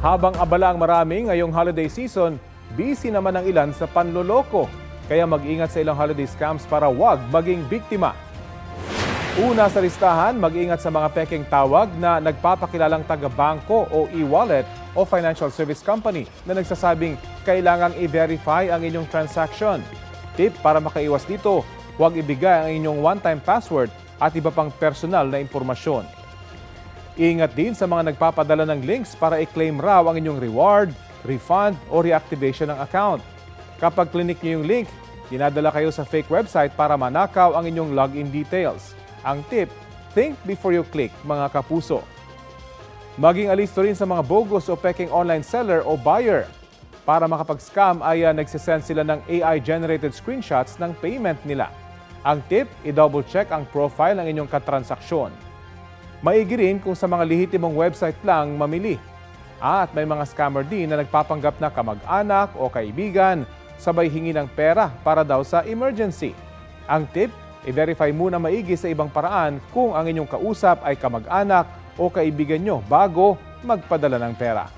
Habang abala ang marami ngayong holiday season, busy naman ang ilan sa panloloko. Kaya mag-ingat sa ilang holiday scams para wag maging biktima. Una sa listahan, mag-ingat sa mga pekeng tawag na nagpapakilalang taga-bangko o e-wallet o financial service company na nagsasabing kailangang i-verify ang inyong transaction. Tip para makaiwas dito, huwag ibigay ang inyong one-time password at iba pang personal na impormasyon. Ingat din sa mga nagpapadala ng links para i-claim raw ang inyong reward, refund o reactivation ng account. Kapag clinic niyo yung link, dinadala kayo sa fake website para manakaw ang inyong login details. Ang tip, think before you click, mga kapuso. Maging alisto rin sa mga bogus o peking online seller o buyer. Para makapag-scam ay nagsisend sila ng AI-generated screenshots ng payment nila. Ang tip, i-double check ang profile ng inyong katransaksyon. Maigi rin kung sa mga lehitimong website lang mamili. At may mga scammer din na nagpapanggap na kamag-anak o kaibigan, sabay hingi ng pera para daw sa emergency. Ang tip, i-verify muna maigi sa ibang paraan kung ang inyong kausap ay kamag-anak o kaibigan nyo bago magpadala ng pera.